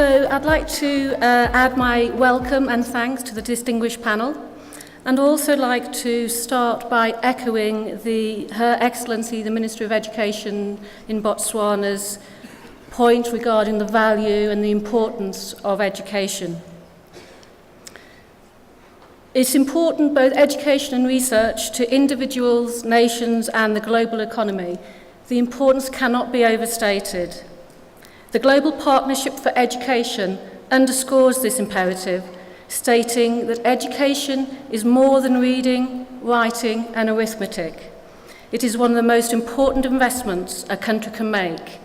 So I'd like to add my welcome and thanks to the distinguished panel, and also like to start by echoing Her Excellency, the Minister of Education in Botswana's point regarding the value and the importance of education. It's important, both education and research, to individuals, nations, and the global economy. The importance cannot be overstated. The Global Partnership for Education underscores this imperative, stating that education is more than reading, writing, and arithmetic. It is one of the most important investments a country can make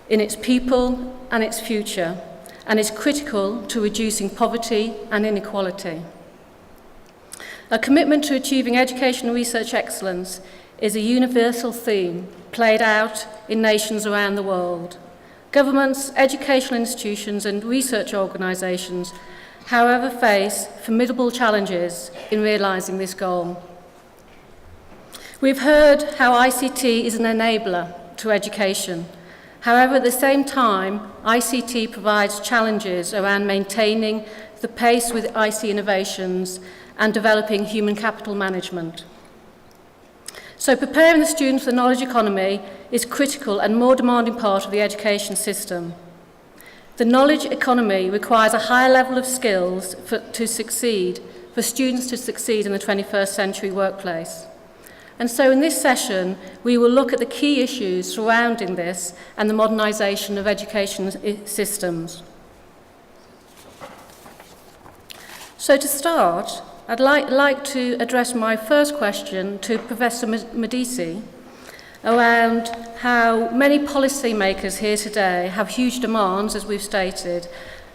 in its people and its future, and is critical to reducing poverty and inequality. A commitment to achieving education and research excellence is a universal theme played out in nations around the world. Governments, educational institutions, and research organisations, however, face formidable challenges in realising this goal. We've heard how ICT is an enabler to education. However, at the same time, ICT provides challenges around maintaining the pace with IC innovations and developing human capital management. So preparing the students for the knowledge economy is critical and more demanding part of the education system. The knowledge economy requires a higher level of skills for students to succeed in the 21st century workplace. And so in this session, we will look at the key issues surrounding this and the modernisation of education systems. So to start, I'd like to address my first question to Professor Modisi around how many policymakers here today have huge demands, as we've stated,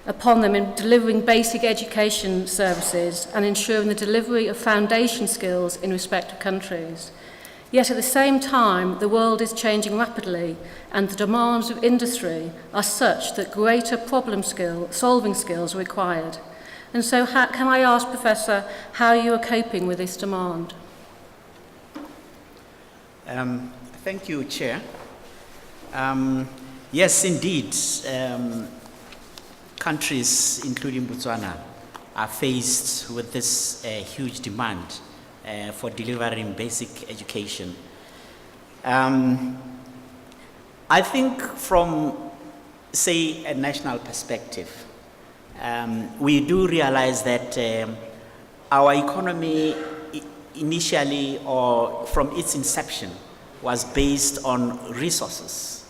upon them in delivering basic education services and ensuring the delivery of foundation skills in respective countries. Yet at the same time, the world is changing rapidly and the demands of industry are such that greater solving skills are required. And so can I ask, Professor, how you are coping with this demand? Thank you, Chair. Yes, indeed, countries, including Botswana, are faced with this huge demand for delivering basic education. I think from, say, a national perspective, we do realize that our economy initially, or from its inception, was based on resources,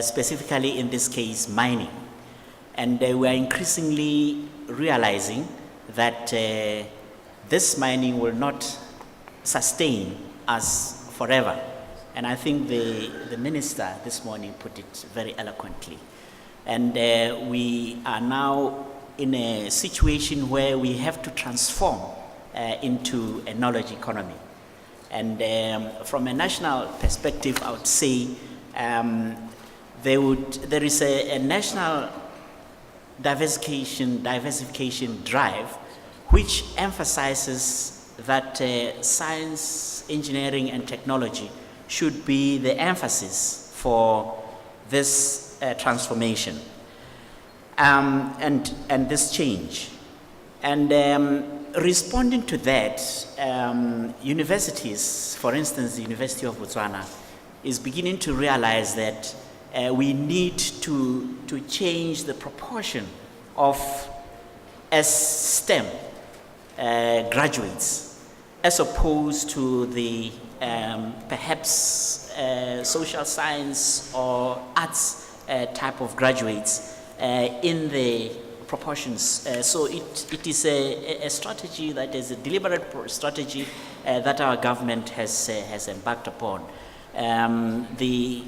specifically in this case, mining. And we are increasingly realizing that this mining will not sustain us forever. And I think the minister this morning put it very eloquently. And we are now in a situation where we have to transform into a knowledge economy. And from a national perspective, I would say there is a national diversification drive which emphasizes that science, engineering, and technology should be the emphasis for this transformation and this change. And responding to that, universities, for instance, the University of Botswana, is beginning to realize that we need to change the proportion of STEM graduates as opposed to the perhaps social science or arts type of graduates in the proportions. So it is a strategy that is a deliberate strategy that our government has embarked upon. The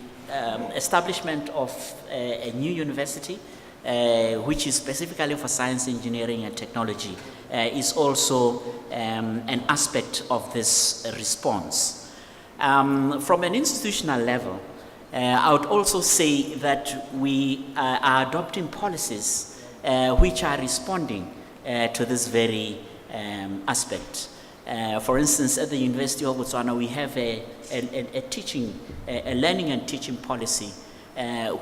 establishment of a new university, which is specifically for science, engineering, and technology, is also an aspect of this response. From an institutional level, I would also say that we are adopting policies which are responding to this very aspect. For instance, at the University of Botswana, we have a learning and teaching policy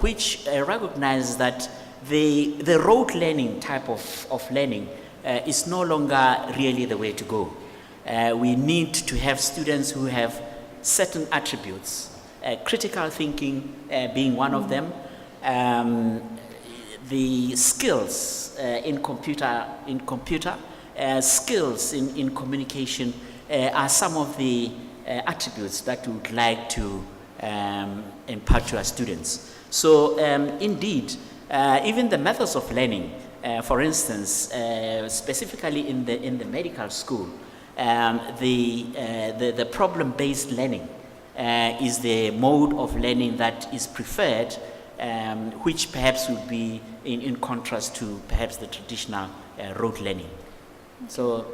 which recognizes that the rote learning type of learning is no longer really the way to go. We need to have students who have certain attributes, critical thinking being one of them, the skills in computer skills in communication are some of the attributes that we would like to impart to our students. So indeed, even the methods of learning, for instance, specifically in the medical school, the problem-based learning is the mode of learning that is preferred, which perhaps would be in contrast to perhaps the traditional rote learning. So,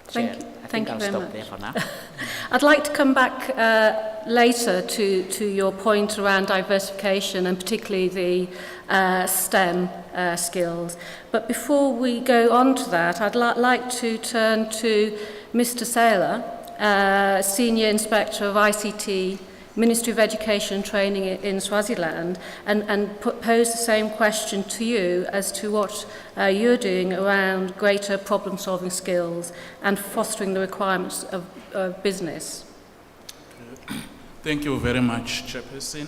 Chair, I think I'll stop there for now. I'd like to come back later to your point around diversification and particularly the STEM skills. But before we go on to that, I'd like to turn to Mr. Tsela, Senior Inspector of ICT, Ministry of Education and Training in Swaziland, and pose the same question to you as to what you're doing around greater problem-solving skills and fostering the requirements of business. Thank you very much, Chairperson.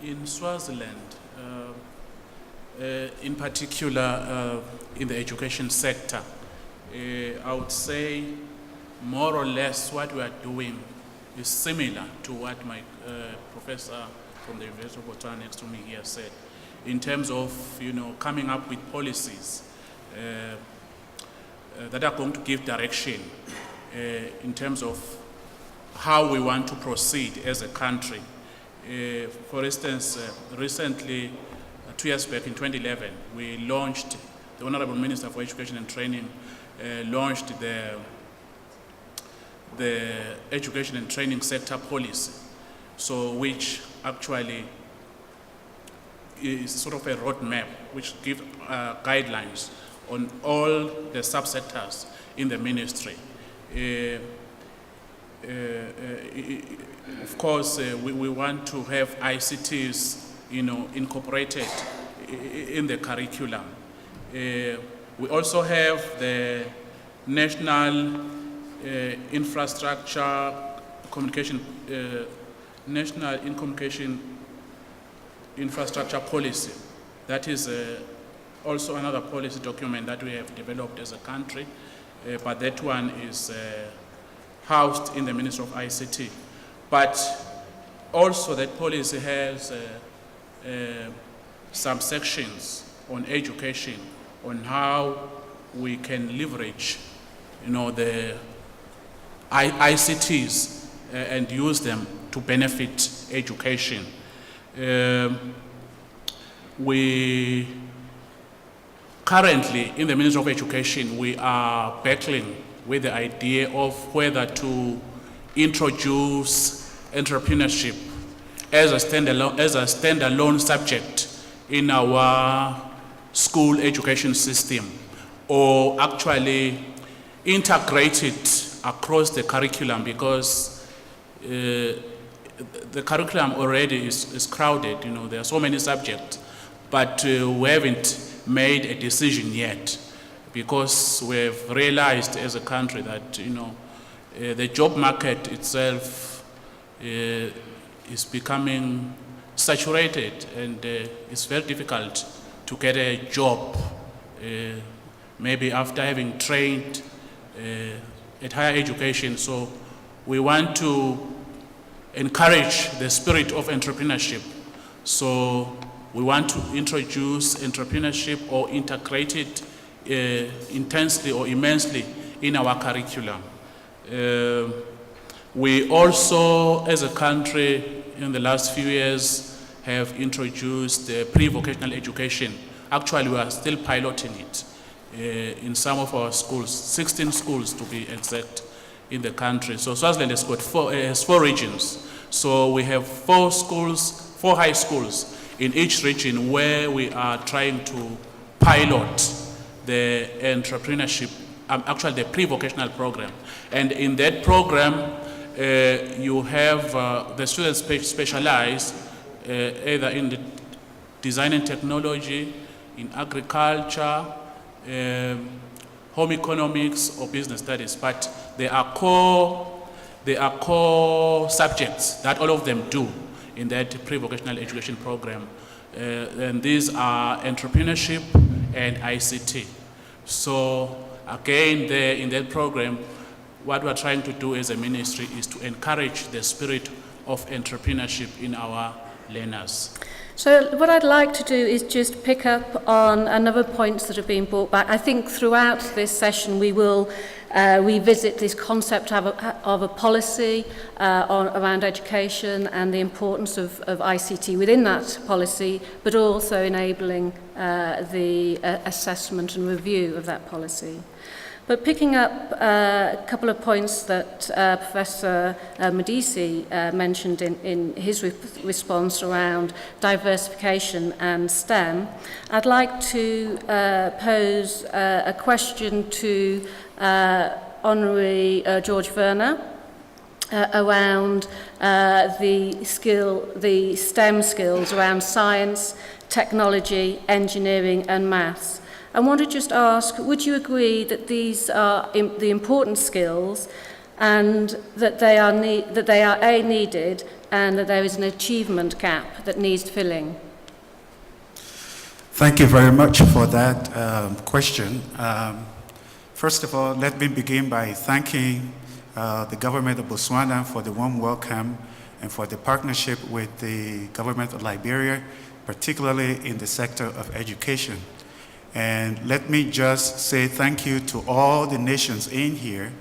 In Swaziland, in particular in the education sector, I would say more or less what we are doing is similar to what my professor from the University of Botswana next to me here said, in terms of coming up with policies that are going to give direction in terms of how we want to proceed as a country. For instance, recently, 2 years back in 2011, we launched, the Honorable Minister for Education and Training launched the education and training sector policy, so which actually is sort of a roadmap which gives guidelines on all the subsectors in the ministry. Of course, we want to have ICTs, incorporated in the curriculum. We also have the national infrastructure communication, national communication infrastructure policy. That is also another policy document that we have developed as a country, but that one is housed in the Ministry of ICT. But also that policy has some sections on education, on how we can leverage the ICTs and use them to benefit education. We currently, in the Ministry of Education, we are battling with the idea of whether to introduce entrepreneurship as a standalone subject in our school education system, or actually integrate it across the curriculum, because the curriculum already is crowded. There are so many subjects, but we haven't made a decision yet, because we have realized as a country that the job market itself is becoming saturated, and it's very difficult to get a job maybe after having trained at higher education. So we want to encourage the spirit of entrepreneurship. So we want to introduce entrepreneurship or integrate it intensely or immensely in our curriculum. We also, as a country, in the last few years, have introduced pre-vocational education. Actually, we are still piloting it in some of our schools, 16 schools to be exact, in the country. So Swaziland has got four regions. So we have 4 high schools in each region where we are trying to pilot the entrepreneurship, actually the pre-vocational program. And in that program, you have the students specialize either in the design and technology, in agriculture, home economics or business studies, but there are core subjects that all of them do in that pre-vocational education program. And these are entrepreneurship and ICT. So again, there in that program, what we're trying to do as a ministry is to encourage the spirit of entrepreneurship in our learners. So what I'd like to do is just pick up on another points that have been brought back. I think throughout this session we will revisit this concept of a policy around education and the importance of ICT within that policy, but also enabling the assessment and review of that policy. But picking up a couple of points that Professor Modisi mentioned in his response around diversification and STEM, I'd like to pose a question to Honorary George Werner around the STEM skills around science, technology, engineering and maths. I want to just ask, would you agree that these are the important skills and that they are needed and that there is an achievement gap that needs filling? Thank you very much for that question. First of all, let me begin by thanking the government of Botswana for the warm welcome and for the partnership with the government of Liberia, particularly in the sector of education. And let me just say thank you to all the nations in here,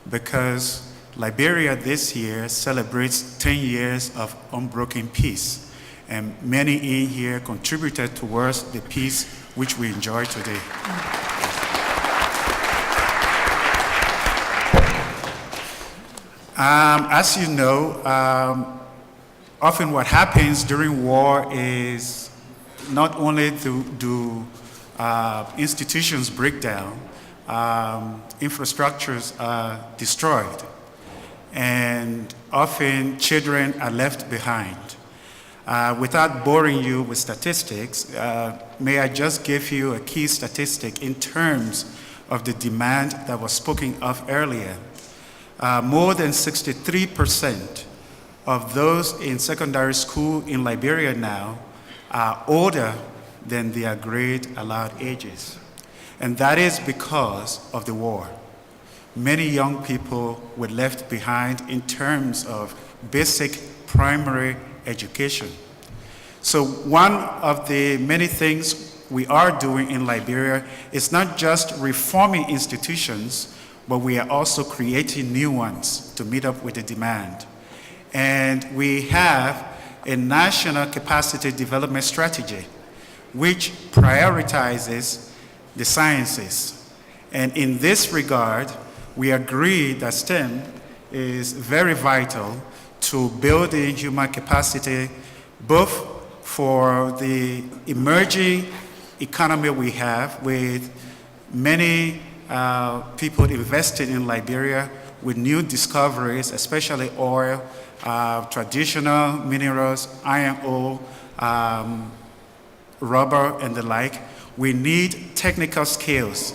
because Liberia this year celebrates 10 years of unbroken peace. And many in here contributed towards the peace which we enjoy today. As you know, often what happens during war is not only do institutions break down, infrastructures are destroyed, and often children are left behind. Without boring you with statistics, may I just give you a key statistic in terms of the demand that was spoken of earlier. More than 63% of those in secondary school in Liberia now are older than their grade allowed ages. And that is because of the war. Many young people were left behind in terms of basic primary education. So one of the many things we are doing in Liberia is not just reforming institutions, but we are also creating new ones to meet up with the demand. And we have a national capacity development strategy which prioritizes the sciences. And in this regard, we agree that STEM is very vital to building human capacity, both for the emerging economy we have, with many people investing in Liberia with new discoveries, especially oil, traditional minerals, iron ore, rubber and the like. We need technical skills.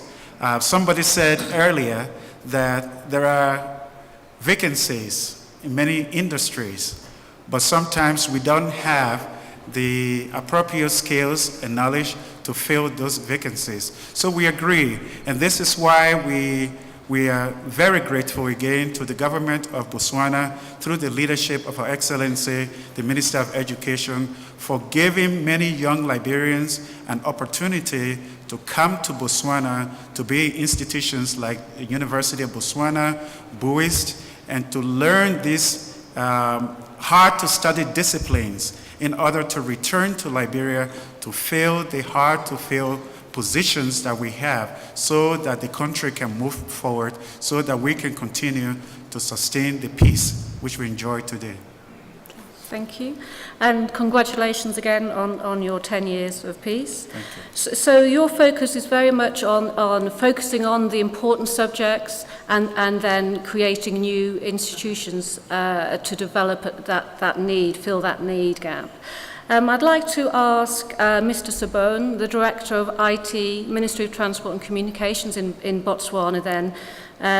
Somebody said earlier that there are vacancies in many industries, but sometimes we don't have the appropriate skills and knowledge to fill those vacancies. So we agree, and this is why we are very grateful again to the government of Botswana through the leadership of Her Excellency, the Minister of Education, for giving many young Liberians an opportunity to come to Botswana to be in institutions like the University of Botswana, Buist, and to learn these hard-to-study disciplines in order to return to Liberia to fill the hard-to-fill positions that we have, so that the country can move forward, so that we can continue to sustain the peace which we enjoy today. Thank you. And congratulations again on your 10 years of peace. Thank you. So your focus is very much on focusing on the important subjects and then creating new institutions to develop that need, fill that need gap. I'd like to ask Mr. Sabone, the Director of IT, Ministry of Transport and Communications in Botswana then,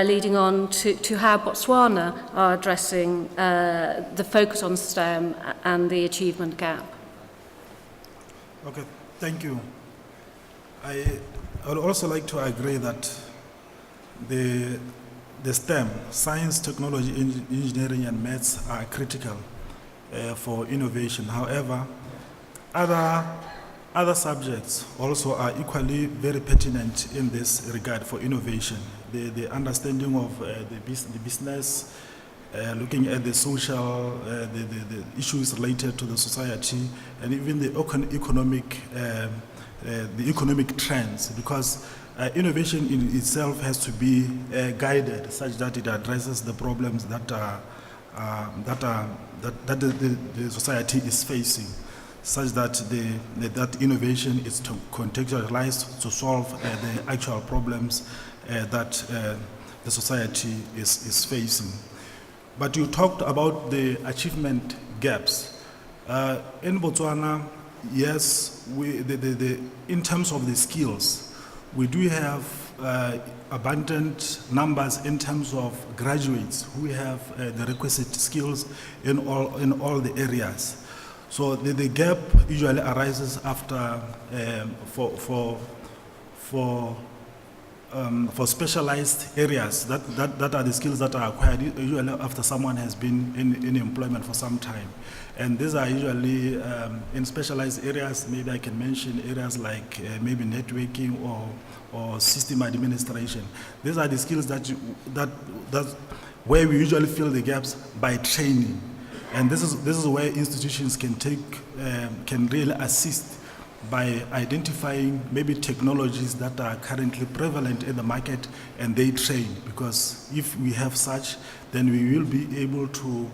leading on to how Botswana are addressing the focus on STEM and the achievement gap. Okay, thank you. I would also like to agree that the STEM, science, technology, engineering and maths are critical for innovation. However, other subjects also are equally very pertinent in this regard for innovation. The understanding of the business, looking at the social, the issues related to the society, and even the economic trends, because innovation in itself has to be guided such that it addresses the problems that the society is facing, such that that innovation is contextualized to solve the actual problems that the society is facing. But you talked about the achievement gaps. In Botswana, yes, in terms of the skills, we do have abundant numbers in terms of graduates who have the requisite skills in all the areas. So the gap usually arises after for specialized areas that are the skills that are acquired usually after someone has been in employment for some time. And these are usually in specialized areas. Maybe I can mention areas like maybe networking or system administration. These are the skills that where we usually fill the gaps by training. And this is where institutions can really assist by identifying maybe technologies that are currently prevalent in the market, and they train, because if we have such, then we will be able to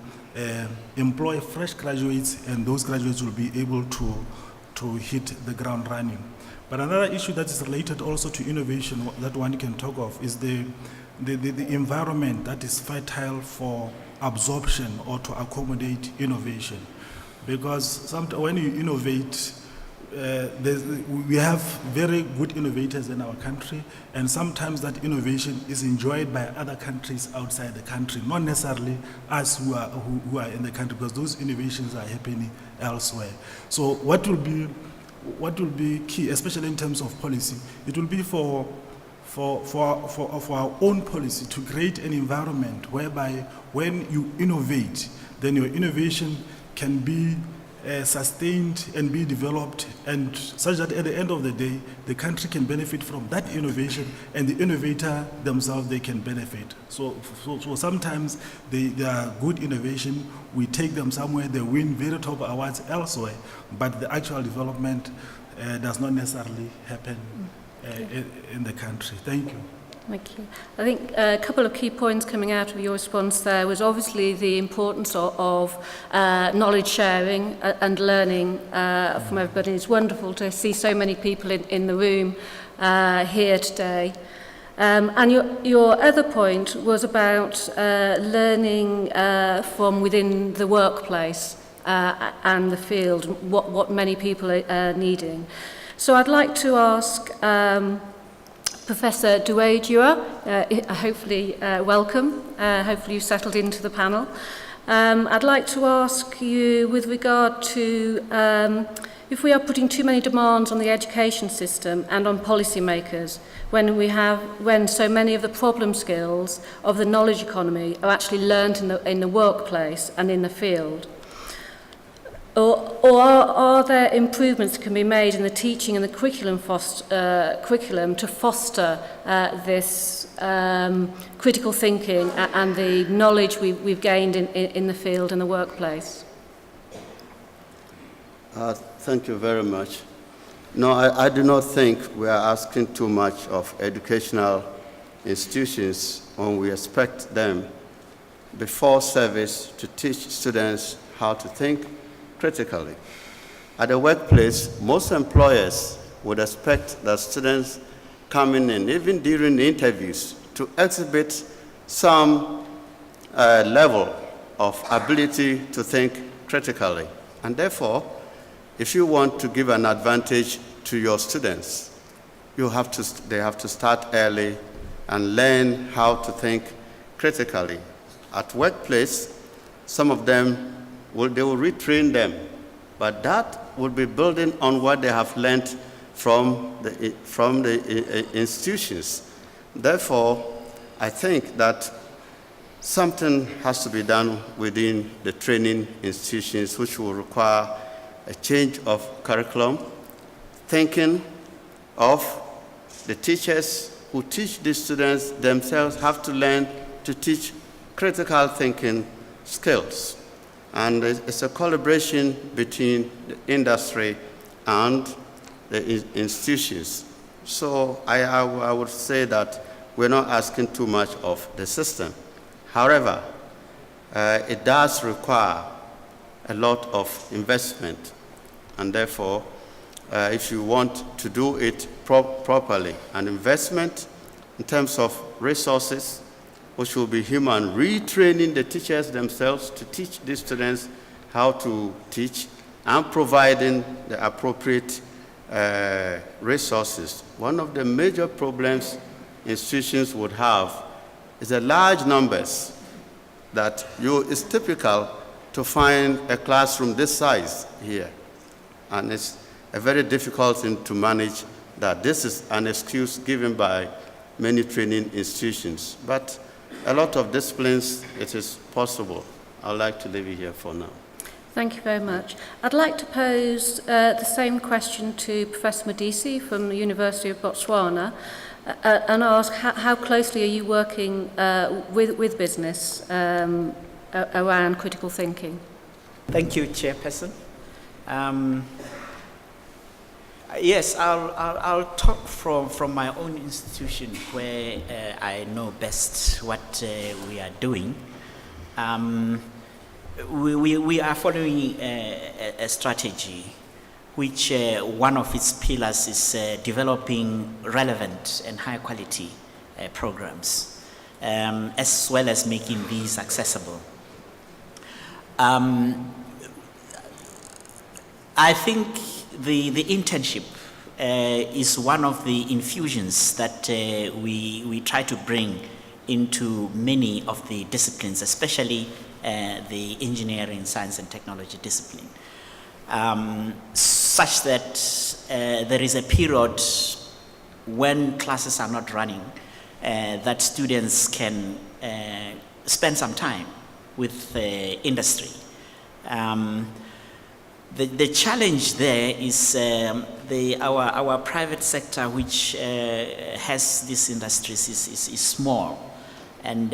employ fresh graduates, and those graduates will be able to hit the ground running. But another issue that is related also to innovation that one can talk of is the environment that is fertile for absorption or to accommodate innovation. Because when you innovate, we have very good innovators in our country, and sometimes that innovation is enjoyed by other countries outside the country, not necessarily us who are in the country, because those innovations are happening elsewhere. So what will be key, especially in terms of policy, it will be for our own policy to create an environment whereby when you innovate, then your innovation can be sustained and be developed, and such that at the end of the day, the country can benefit from that innovation, and the innovator themselves, they can benefit. So sometimes they are good innovation, we take them somewhere, they win very top awards elsewhere, but the actual development does not necessarily happen in the country. Thank you. Thank you. I think a couple of key points coming out of your response there was obviously the importance of knowledge sharing and learning from everybody. It's wonderful to see so many people in the room here today. And your other point was about learning from within the workplace and the field, what many people are needing. So I'd like to ask Professor Duwiejua, hopefully welcome, hopefully you've settled into the panel. I'd like to ask you with regard to if we are putting too many demands on the education system and on policymakers when so many of the problem skills of the knowledge economy are actually learned in the workplace and in the field. Or are there improvements that can be made in the teaching and the curriculum to foster this critical thinking and the knowledge we've gained in the field and the workplace? Thank you very much. No, I do not think we are asking too much of educational institutions when we expect them before service to teach students how to think critically. At the workplace, most employers would expect that students coming in, even during the interviews, to exhibit some level of ability to think critically. And therefore, if you want to give an advantage to your students, they have to start early and learn how to think critically. At workplace, some of them they will retrain them, but that will be building on what they have learned from the institutions. Therefore, I think that something has to be done within the training institutions, which will require a change of curriculum, thinking of the teachers who teach the students themselves have to learn to teach critical thinking skills. And it's a collaboration between the industry and the institutions. So I would say that we're not asking too much of the system. However, it does require a lot of investment, and therefore, if you want to do it properly, an investment in terms of resources, which will be human, retraining the teachers themselves to teach the students how to teach, and providing the appropriate resources. One of the major problems institutions would have is the large numbers that it's typical to find a classroom this size here. And it's a very difficult thing to manage that. This is an excuse given by many training institutions. But a lot of disciplines, it is possible. I'd like to leave it here for now. Thank you very much. I'd like to pose the same question to Professor Modisi from the University of Botswana and ask how closely are you working with business around critical thinking? Thank you, Chairperson. Yes, I'll talk from my own institution where I know best what we are doing. We are following a strategy which one of its pillars is developing relevant and high quality programs, as well as making these accessible. I think the internship is one of the infusions that we try to bring into many of the disciplines, especially the engineering, science and technology discipline, such that there is a period when classes are not running that students can spend some time with industry. The challenge there is our private sector, which has these industries, is small. And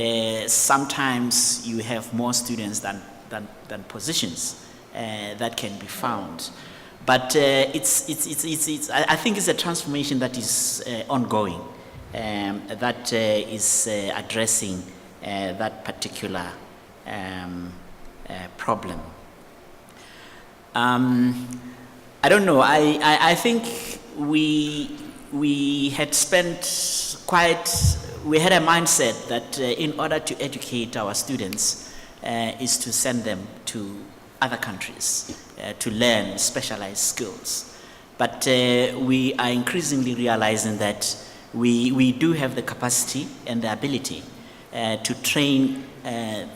sometimes you have more students than positions that can be found. But I think it's a transformation that is ongoing, that is addressing that particular problem. I don't know, I think we had spent we had a mindset that in order to educate our students is to send them to other countries to learn specialized skills. But we are increasingly realizing that we do have the capacity and the ability to train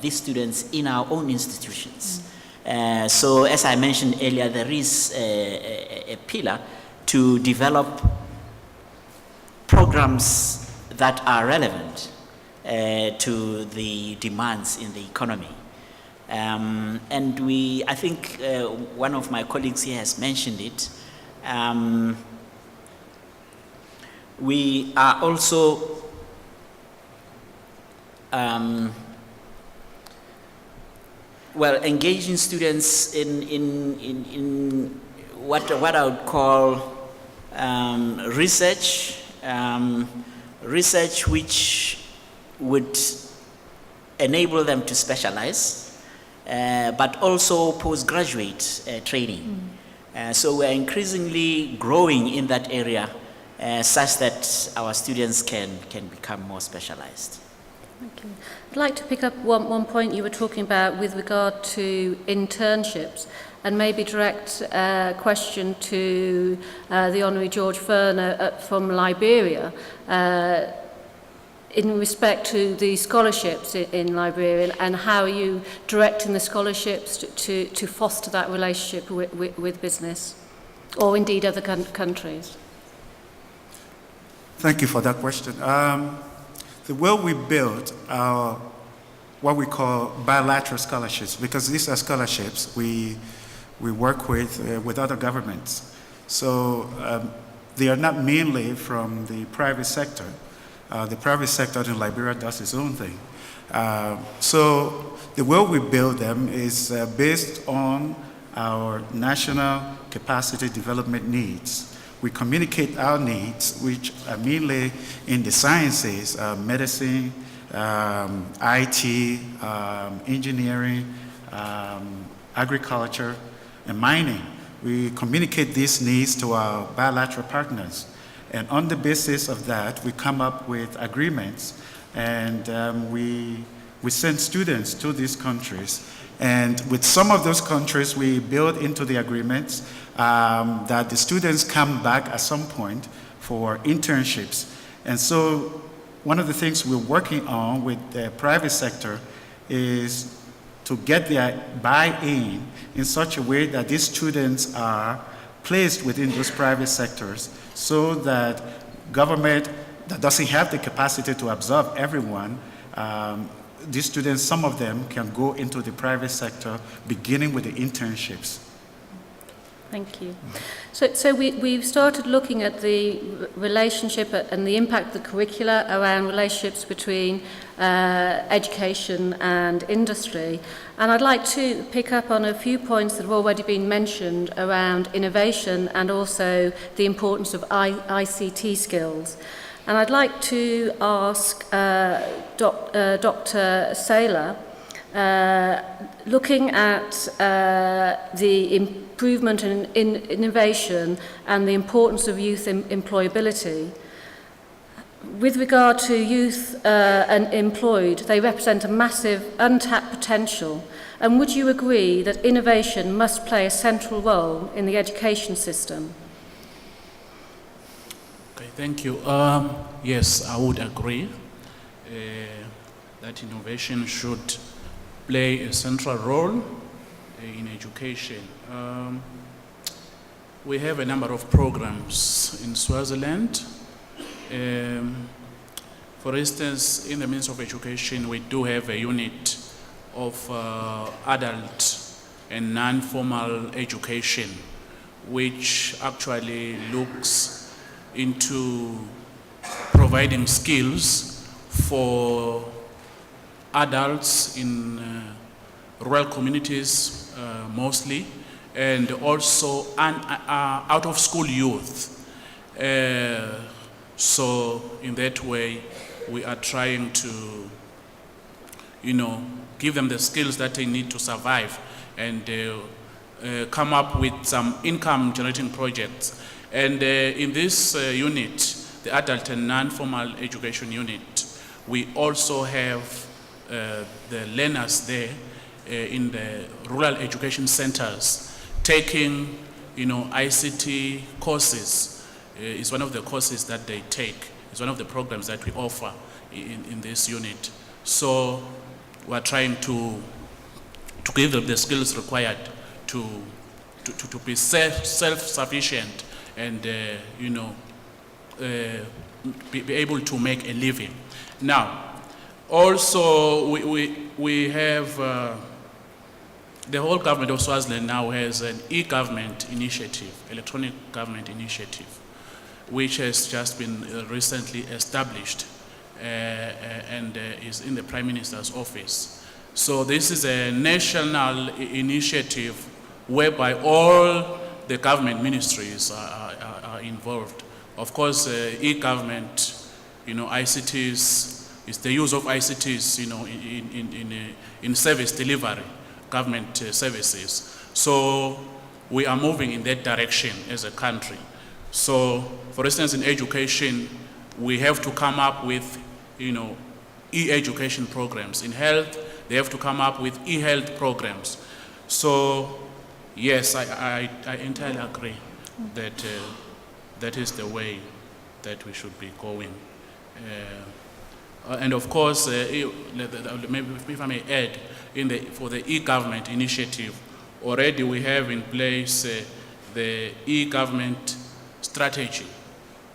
these students in our own institutions. So as I mentioned earlier, there is a pillar to develop programs that are relevant to the demands in the economy. And I think one of my colleagues here has mentioned it. We are also engaging students in what I would call research. Research which would enable them to specialize, but also postgraduate training. So we're increasingly growing in that area such that our students can become more specialized. Thank you. I'd like to pick up one point you were talking about with regard to internships, and maybe direct a question to the Honourable George Werner from Liberia in respect to the scholarships in Liberia, and how are you directing the scholarships to foster that relationship with business, or indeed other countries? Thank you for that question. The way we build our what we call bilateral scholarships, because these are scholarships we work with other governments. So they are not mainly from the private sector. The private sector in Liberia does its own thing. So the way we build them is based on our national capacity development needs. We communicate our needs, which are mainly in the sciences, medicine, IT, engineering, agriculture, and mining. We communicate these needs to our bilateral partners. And on the basis of that, we come up with agreements, and we send students to these countries. And with some of those countries, we build into the agreements that the students come back at some point for internships. And so one of the things we're working on with the private sector is to get their buy-in in such a way that these students are placed within those private sectors, so that government that doesn't have the capacity to absorb everyone, these students, some of them can go into the private sector, beginning with the internships. Thank you. So we've started looking at the relationship and the impact of the curricula around relationships between education and industry. And I'd like to pick up on a few points that have already been mentioned around innovation and also the importance of ICT skills. And I'd like to ask Dr. Tsela, looking at the improvement in innovation and the importance of youth employability. With regard to youth employed, they represent a massive untapped potential. And would you agree that innovation must play a central role in the education system? Okay, thank you. Yes, I would agree that innovation should play a central role in education. We have a number of programs in Swaziland. For instance, in the Ministry of Education, we do have a unit of adult and non-formal education, which actually looks into providing skills for adults in rural communities mostly, and also out-of-school youth. So in that way, we are trying to, give them the skills that they need to survive, and come up with some income-generating projects. And in this unit, the adult and non-formal education unit, we also have the learners there in the rural education centers taking, ICT courses. Is one of the courses that they take. It's one of the programs that we offer in this unit. So we're trying to give them the skills required to be self-sufficient and be able to make a living. Now, also we have the whole government of Swaziland now has an e-government initiative, electronic government initiative, which has just been recently established and is in the Prime Minister's office. So this is a national initiative whereby all the government ministries are involved. Of course, e-government, ICTs, is the use of ICTs, in service delivery, government services. So we are moving in that direction as a country. So, for instance, in education, we have to come up with, e-education programs. In health, they have to come up with e-health programs. So, yes, I entirely agree that that is the way that we should be going. And of course, maybe if I may add, for the e-government initiative, already we have in place the e-government strategy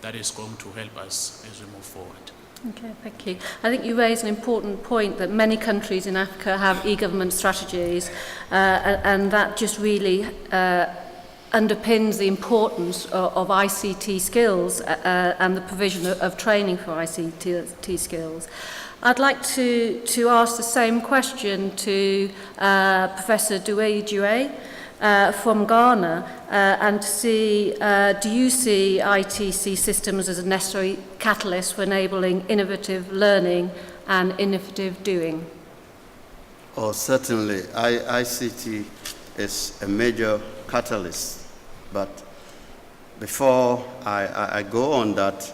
that is going to help us as we move forward. Okay, thank you. I think you raise an important point that many countries in Africa have e-government strategies, and that just really underpins the importance of ICT skills and the provision of training for ICT skills. I'd like to ask the same question to Professor Duwiejua from Ghana and to see, do you see ITC systems as a necessary catalyst for enabling innovative learning and innovative doing? Oh, certainly. ICT is a major catalyst. But before I go on that,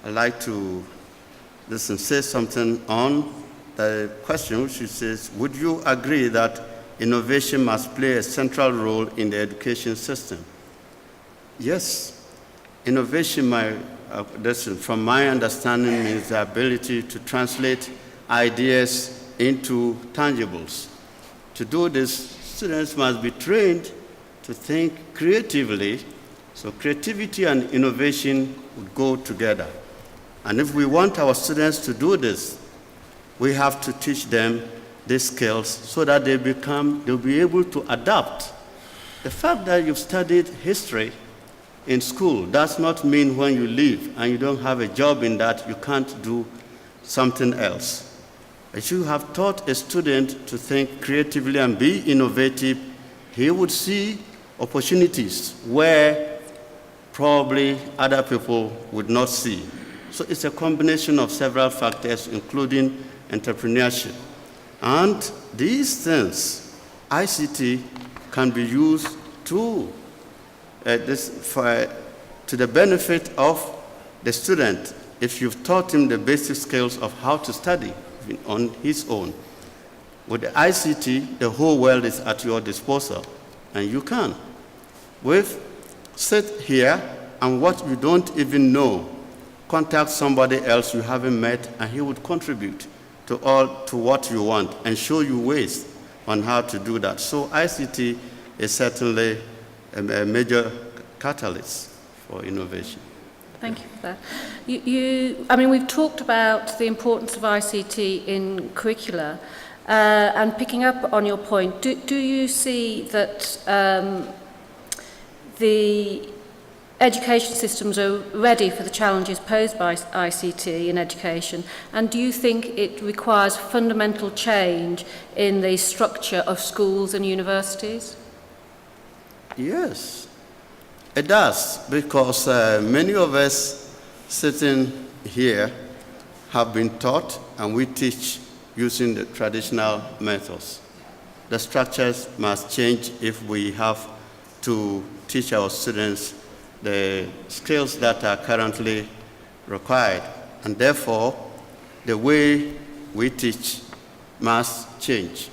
I'd like to say something on the question which says, would you agree that innovation must play a central role in the education system? Yes. Innovation, from my understanding, means the ability to translate ideas into tangibles. To do this, students must be trained to think creatively, so creativity and innovation would go together. And if we want our students to do this, we have to teach them these skills so that they'll be able to adapt. The fact that you've studied history in school does not mean when you leave and you don't have a job in that, you can't do something else. If you have taught a student to think creatively and be innovative, he would see opportunities where probably other people would not see. So it's a combination of several factors, including entrepreneurship. And these things, ICT, can be used to the benefit of the student if you've taught him the basic skills of how to study on his own. With the ICT, the whole world is at your disposal, and you can. Sit here, and what you don't even know, contact somebody else you haven't met, and he would contribute to what you want and show you ways on how to do that. So ICT is certainly a major catalyst for innovation. Thank you for that. We've talked about the importance of ICT in curricula, and picking up on your point, do you see that the education systems are ready for the challenges posed by ICT in education, and do you think it requires fundamental change in the structure of schools and universities? Yes, it does, because many of us sitting here have been taught, and we teach using the traditional methods. The structures must change if we have to teach our students the skills that are currently required. And therefore, the way we teach must change.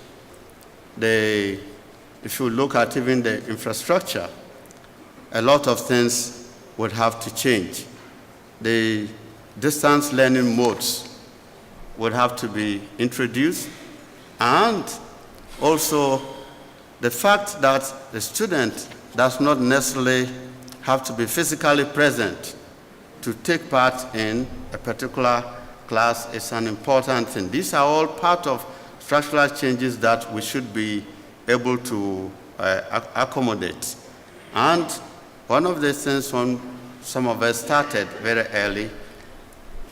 If you look at even the infrastructure, a lot of things would have to change. The distance learning modes would have to be introduced, and also the fact that the student does not necessarily have to be physically present to take part in a particular class is an important thing. These are all part of structural changes that we should be able to accommodate. And one of the things when some of us started very early,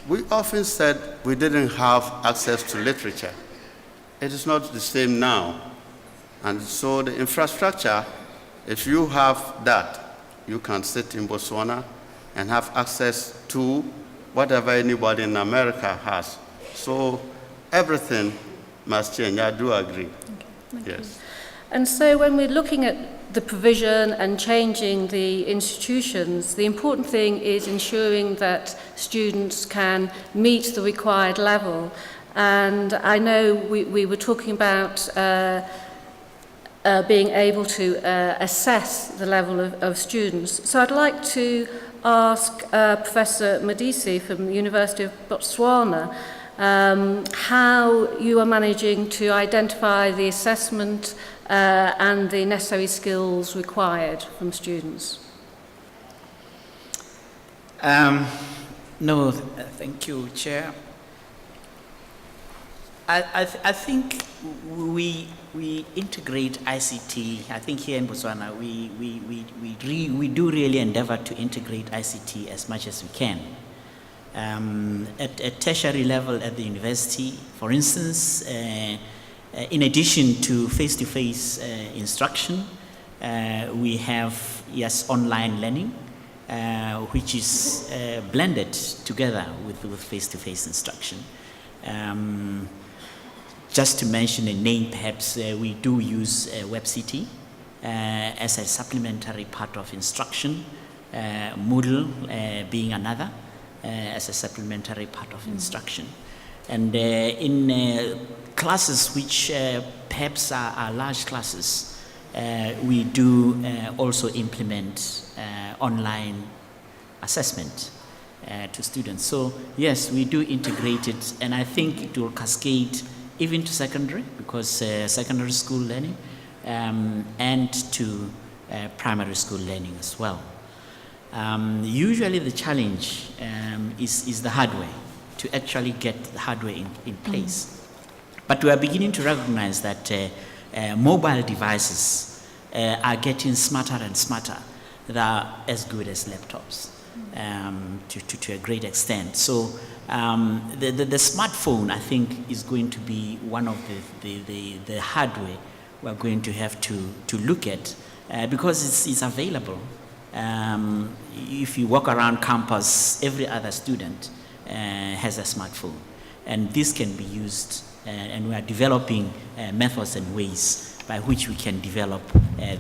we often said we didn't have access to literature. It is not the same now. And so the infrastructure, if you have that, you can sit in Botswana and have access to whatever anybody in America has. So everything must change. I do agree. Okay, thank yes. You. And so when we're looking at the provision and changing the institutions, the important thing is ensuring that students can meet the required level. And I know we were talking about being able to assess the level of students. So I'd like to ask Professor Modisi from the University of Botswana how you are managing to identify the assessment and the necessary skills required from students. No, thank you, Chair. I think we integrate ICT. I think here in Botswana, we do really endeavor to integrate ICT as much as we can. At tertiary level at the university, for instance, in addition to face-to-face instruction, we have, yes, online learning, which is blended together with face-to-face instruction. Just to mention a name, perhaps, we do use WebCT as a supplementary part of instruction, Moodle being another, as a supplementary part of instruction. And in classes which perhaps are large classes, we do also implement online assessment to students. So yes, we do integrate it, and I think it will cascade even to secondary, because secondary school learning, and to primary school learning as well. Usually the challenge is the hardware, to actually get the hardware in place. But we are beginning to recognize that mobile devices are getting smarter and smarter. They are as good as laptops to a great extent. So the smartphone, I think, is going to be one of the hardware we're going to have to look at because it's available. If you walk around campus, every other student has a smartphone, and this can be used, and we are developing methods and ways by which we can develop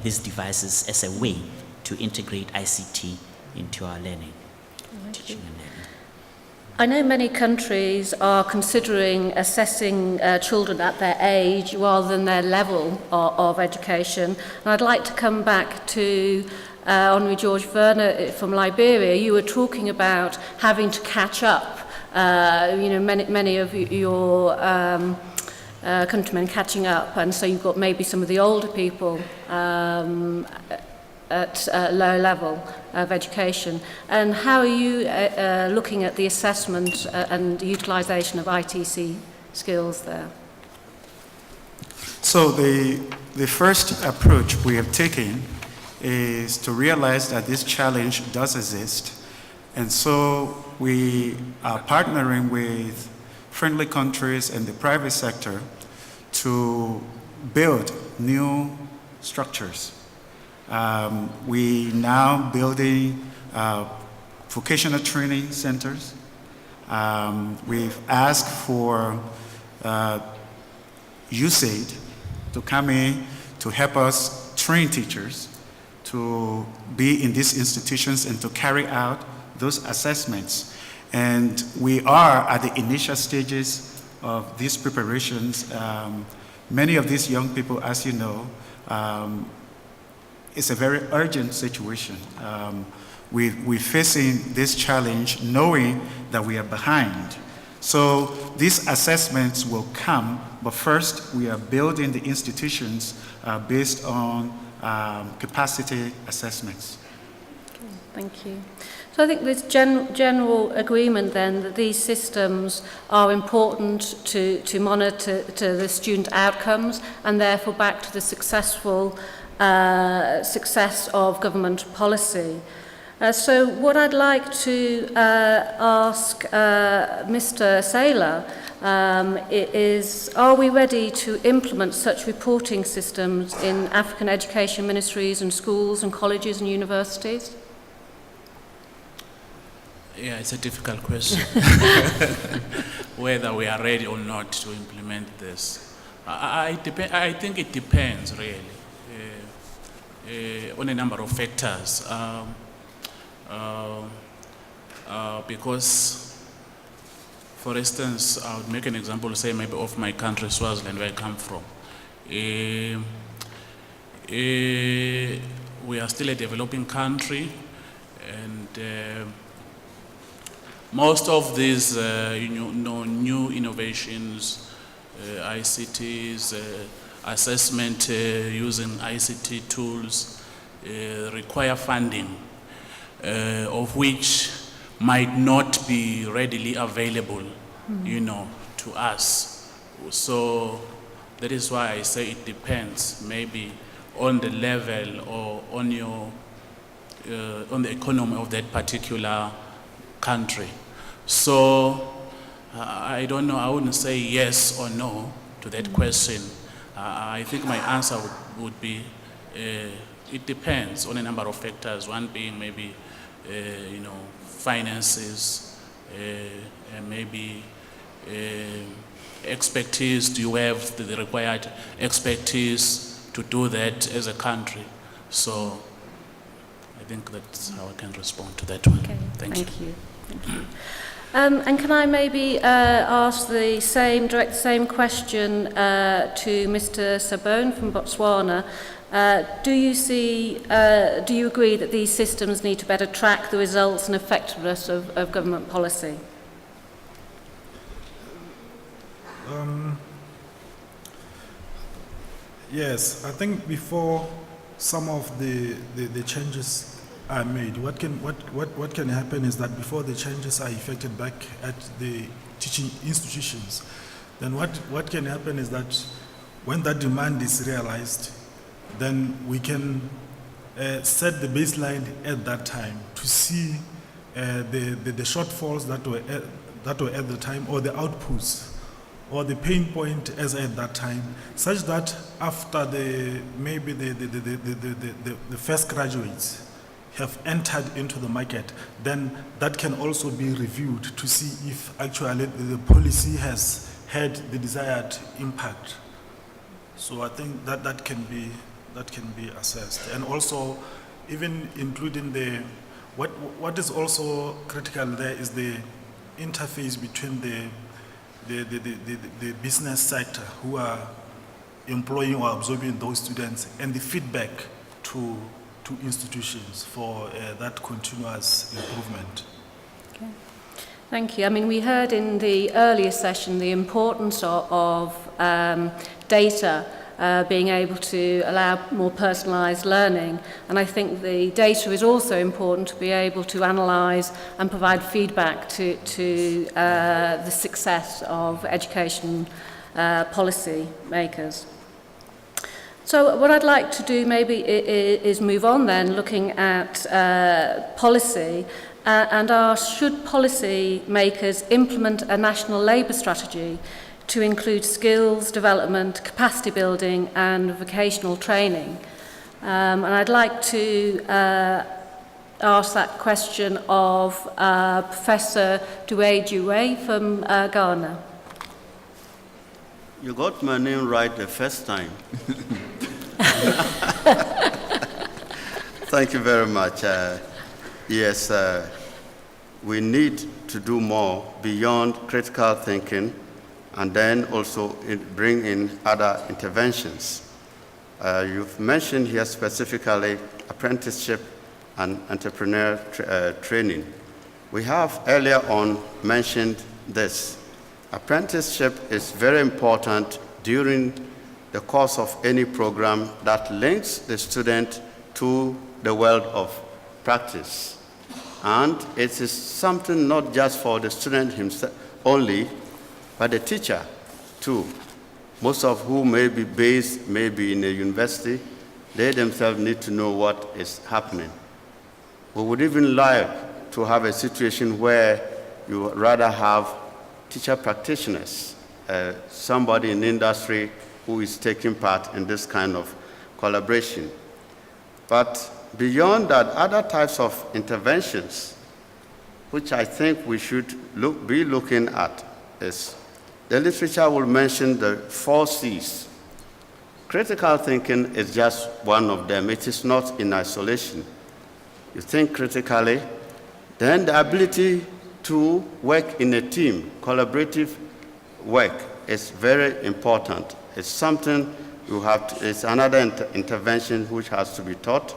these devices as a way to integrate ICT into our learning, teaching and learning. I know many countries are considering assessing children at their age rather than their level of education. And I'd like to come back to Honorary George Werner from Liberia. You were talking about having to catch up. Many of your countrymen catching up, and so you've got maybe some of the older people at a low level of education. And how are you looking at the assessment and utilisation of ITC skills there? So the first approach we have taken is to realize that this challenge does exist. And so we are partnering with friendly countries and the private sector to build new structures. We now building vocational training centers. We've asked for USAID to come in to help us train teachers to be in these institutions and to carry out those assessments. And we are at the initial stages of these preparations. Many of these young people, as you know, it's a very urgent situation. We're facing this challenge knowing that we are behind. So these assessments will come, but first we are building the institutions based on capacity assessments. Okay, thank you. So I think there's general agreement then that these systems are important to monitor to the student outcomes and therefore back to the successful success of government policy. So what I'd like to ask Mr. Tsela is, are we ready to implement such reporting systems in African education ministries and schools and colleges and universities? Yeah, it's a difficult question, whether we are ready or not to implement this. I think it depends, really, on a number of factors. Because, For instance, I would make an example, say maybe of my country, Swaziland, where I come from. We are still a developing country, and most of these new innovations, ICTs, assessment using ICT tools require funding, of which might not be readily available, to us. So that is why I say it depends, maybe on the level or on the economy of that particular country. So I don't know, I wouldn't say yes or no to that question. I think my answer would be, it depends on a number of factors, one being maybe, finances, and maybe expertise. Do you have the required expertise to do that as a country? So I think that's how I can respond to that one. Okay, Thank you. Thank you. And can I maybe ask direct the same question to Mr. Sabone from Botswana? Do you agree that these systems need to better track the results and effectiveness of government policy? Yes, I think before some of the changes are made, what can happen is that before the changes are effected back at the teaching institutions, then what can happen is that when that demand is realized, then we can set the baseline at that time to see the shortfalls that were at the time, or the outputs, or the pain point as at that time, such that after the first graduates have entered into the market, then that can also be reviewed to see if actually the policy has had the desired impact. So I think that can be assessed, and also even including what is also critical there is the interface between the business sector who are employing or absorbing those students and the feedback to institutions for that continuous improvement. Okay. Thank you. I mean, we heard in the earlier session the importance of data being able to allow more personalised learning, and I think the data is also important to be able to analyse and provide feedback to the success of education policy makers. So what I'd like to do maybe is move on then, looking at policy, and ask, should policy makers implement a national labour strategy to include skills development, capacity building and vocational training? And I'd like to ask that question of Professor Duwiejua from Ghana. You got my name right the first time. Thank you very much. Yes, we need to do more beyond critical thinking, and then also bring in other interventions. You've mentioned here specifically apprenticeship and entrepreneur training. We have earlier on mentioned this. Apprenticeship is very important during the course of any program that links the student to the world of practice. And it is something not just for the student himself only, but the teacher too. Most of whom may be based maybe in a university, they themselves need to know what is happening. We would even like to have a situation where you rather have teacher practitioners, somebody in the industry who is taking part in this kind of collaboration. But beyond that, other types of interventions, which I think we should be looking at, is the literature will mention the 4 C's. Critical thinking is just one of them. It is not in isolation. You think critically, then the ability to work in a team. Collaborative work is very important. It's something you have to, it's another intervention which has to be taught.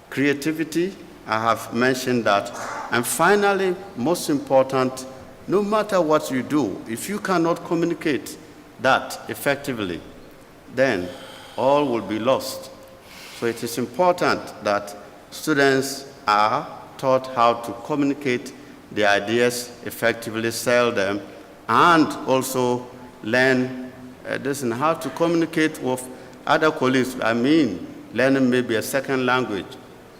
Creativity, I have mentioned that. And finally, most important, no matter what you do, if you cannot communicate that effectively, then all will be lost. So it is important that students are taught how to communicate their ideas effectively, sell them, and also learn how to communicate with other colleagues. I mean, learning maybe a second language.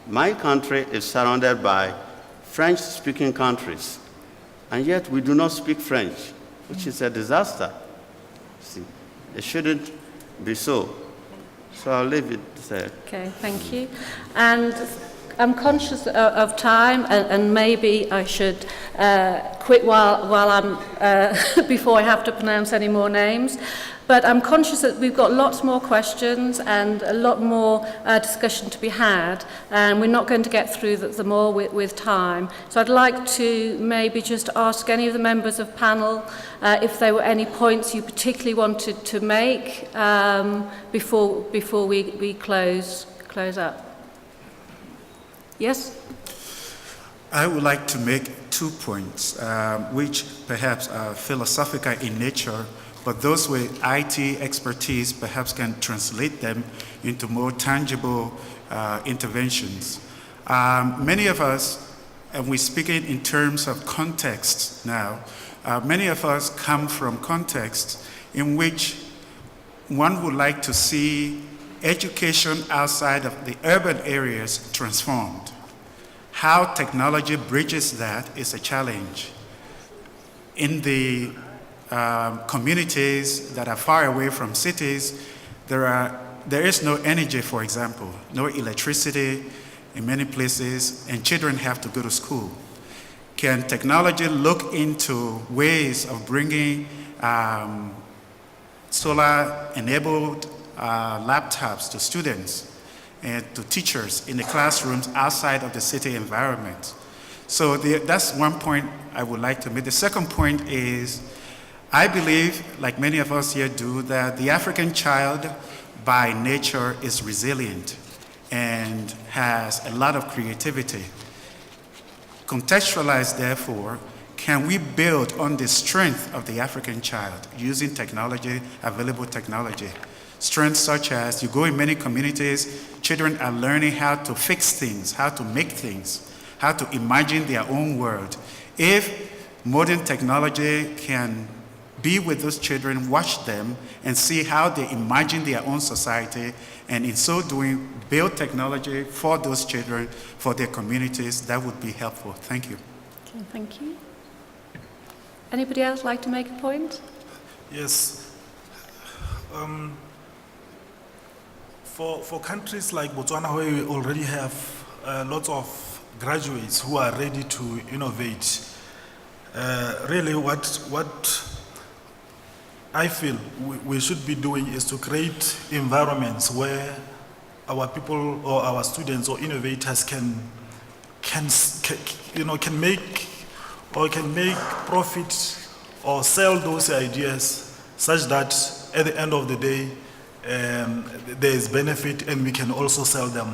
My country is surrounded by French-speaking countries, and yet we do not speak French, which is a disaster. See, it shouldn't be so. So I'll leave it there. Okay, thank you. And I'm conscious of time, and maybe I should quit while I'm before I have to pronounce any more names. But I'm conscious that we've got lots more questions and a lot more discussion to be had, and we're not going to get through them all with time. So I'd like to maybe just ask any of the members of panel if there were any points you particularly wanted to make before we close up. Yes? I would like to make 2 points, which perhaps are philosophical in nature, but those with IT expertise perhaps can translate them into more tangible interventions. Many of us, and we're speaking in terms of context now, many of us come from contexts in which one would like to see education outside of the urban areas transformed. How technology bridges that is a challenge. In the communities that are far away from cities, there is no energy, for example, no electricity in many places, and children have to go to school. Can technology look into ways of bringing solar-enabled laptops to students and to teachers in the classrooms outside of the city environment? So that's one point I would like to make. The second point is, I believe, like many of us here do, that the African child by nature is resilient and has a lot of creativity. Contextualized, therefore, can we build on the strength of the African child using technology, available technology? Strengths such as, you go in many communities, children are learning how to fix things, how to make things, how to imagine their own world. If modern technology can be with those children, watch them, and see how they imagine their own society, and in so doing, build technology for those children, for their communities, that would be helpful. Thank you. Okay, thank you. Anybody else like to make a point? Yes. For countries like Botswana, where we already have lots of graduates who are ready to innovate, really what I feel we should be doing is to create environments where our people or our students or innovators can make profit or sell those ideas such that at the end of the day there is benefit, and we can also sell them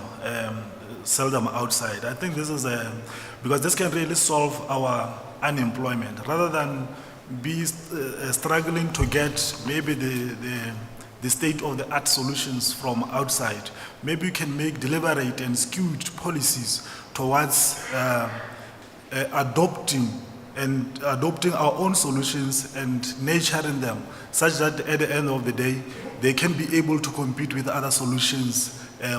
outside. I think this is because this can really solve our unemployment rather than be struggling to get maybe the state-of-the-art solutions from outside. Maybe we can make deliberate and skewed policies towards adopting our own solutions and nurturing them, such that at the end of the day, they can be able to compete with other solutions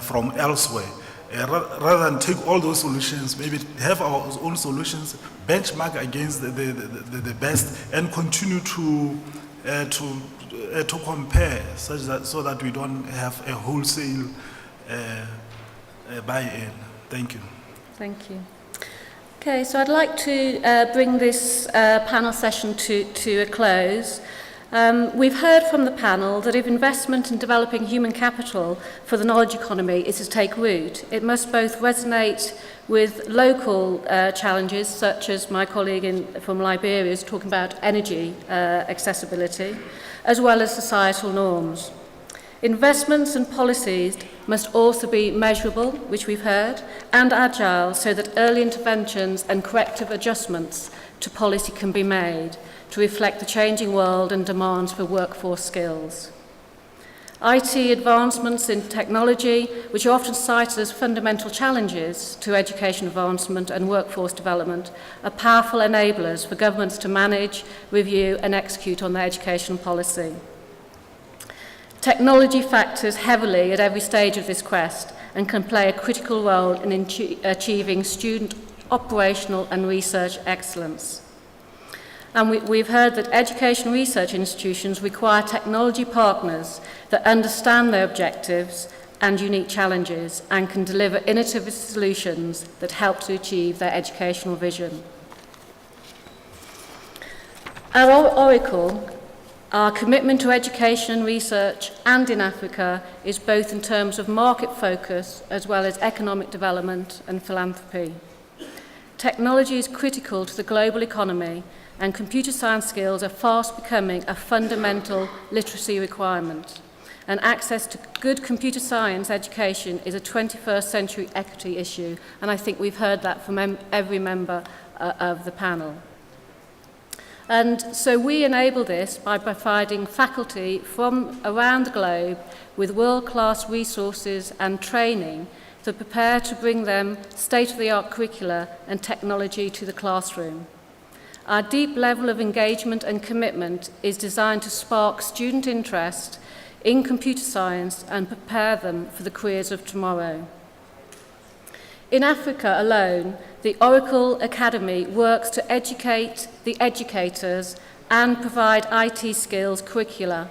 from elsewhere. Rather than take all those solutions, maybe have our own solutions, benchmark against the best, and continue to compare, so that we don't have a wholesale buy-in. Thank you. Thank you. Okay, so I'd like to bring this panel session to a close. We've heard from the panel that if investment in developing human capital for the knowledge economy is to take root, it must both resonate with local challenges, such as my colleague from Liberia is talking about energy accessibility, as well as societal norms. Investments and policies must also be measurable, which we've heard, and agile so that early interventions and corrective adjustments to policy can be made to reflect the changing world and demands for workforce skills. IT advancements in technology, which are often cited as fundamental challenges to education advancement and workforce development, are powerful enablers for governments to manage, review and execute on their education policy. Technology factors heavily at every stage of this quest and can play a critical role in achieving student operational and research excellence. And we've heard that education research institutions require technology partners that understand their objectives and unique challenges and can deliver innovative solutions that help to achieve their educational vision. At Oracle, our commitment to education and research and in Africa is both in terms of market focus as well as economic development and philanthropy. Technology is critical to the global economy, and computer science skills are fast becoming a fundamental literacy requirement. And access to good computer science education is a 21st century equity issue, and I think we've heard that from every member of the panel. And so we enable this by providing faculty from around the globe with world-class resources and training to prepare to bring them state-of-the-art curricula and technology to the classroom. Our deep level of engagement and commitment is designed to spark student interest in computer science and prepare them for the careers of tomorrow. In Africa alone, the Oracle Academy works to educate the educators and provide IT skills curricula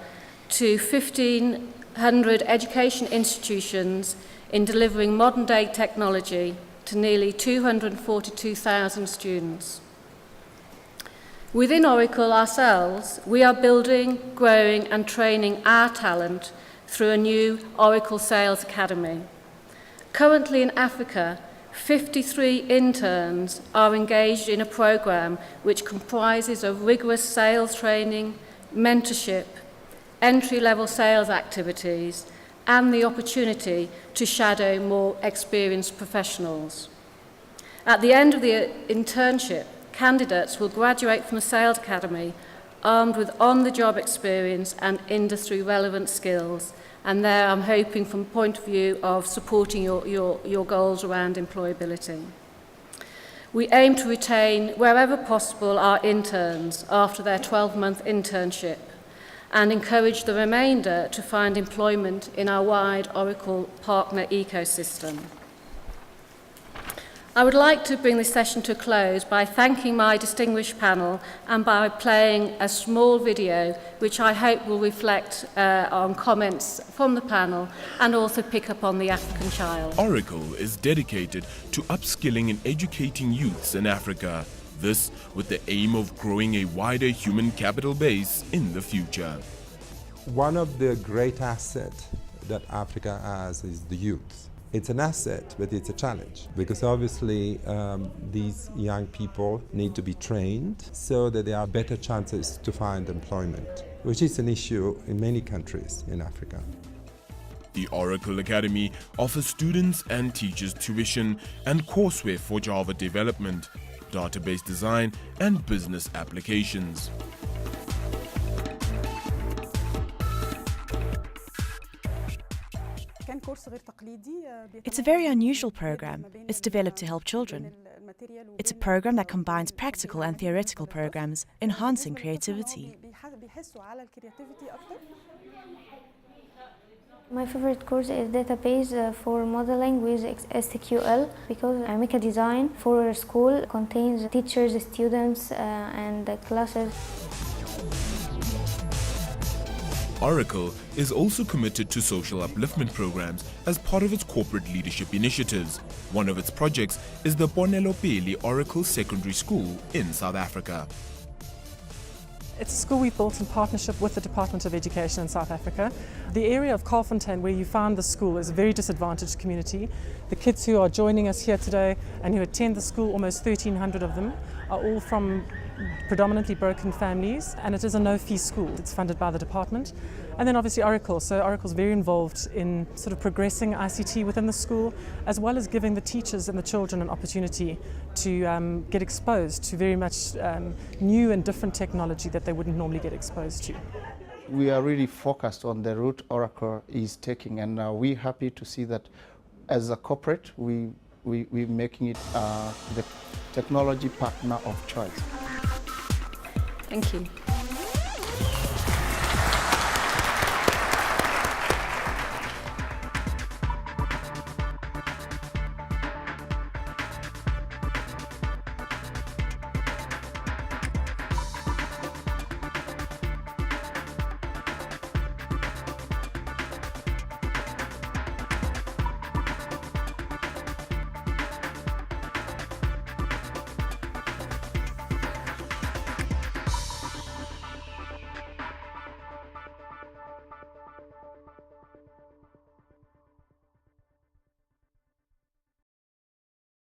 to 1,500 education institutions in delivering modern-day technology to nearly 242,000 students. Within Oracle ourselves, we are building, growing and training our talent through a new Oracle Sales Academy. Currently in Africa, 53 interns are engaged in a program which comprises of rigorous sales training, mentorship, entry-level sales activities, and the opportunity to shadow more experienced professionals. At the end of the internship, candidates will graduate from the Sales Academy armed with on-the-job experience and industry-relevant skills. And there I'm hoping from the point of view of supporting your goals around employability. We aim to retain, wherever possible, our interns after their 12-month internship and encourage the remainder to find employment in our wide Oracle partner ecosystem. I would like to bring this session to a close by thanking my distinguished panel and by playing a small video which I hope will reflect on comments from the panel and also pick up on the African child. Oracle is dedicated to upskilling and educating youths in Africa. This with the aim of growing a wider human capital base in the future. One of the great assets that Africa has is the youth. It's an asset, but it's a challenge because obviously these young people need to be trained so that there are better chances to find employment, which is an issue in many countries in Africa. The Oracle Academy offers students and teachers tuition and courseware for Java development, database design, and business applications. It's a very unusual program. It's developed to help children. It's a program that combines practical and theoretical programs, enhancing creativity. My favorite course is database for modeling with SQL because I make a design for a school. It contains teachers, students, and classes. Oracle is also committed to social upliftment programs as part of its corporate leadership initiatives. One of its projects is the Bonelopele Oracle Secondary School in South Africa. It's a school we've built in partnership with the Department of Education in South Africa. The area of Kaalfontein where you found the school is a very disadvantaged community. The kids who are joining us here today and who attend the school, almost 1,300 of them, are all from predominantly broken families, and it is a no-fee school. It's funded by the department. And then obviously Oracle. So Oracle's very involved in sort of progressing ICT within the school, as well as giving the teachers and the children an opportunity to get exposed to very much new and different technology that they wouldn't normally get exposed to. We are really focused on the route Oracle is taking, and we're happy to see that as a corporate, we're making it the technology partner of choice. Thank you.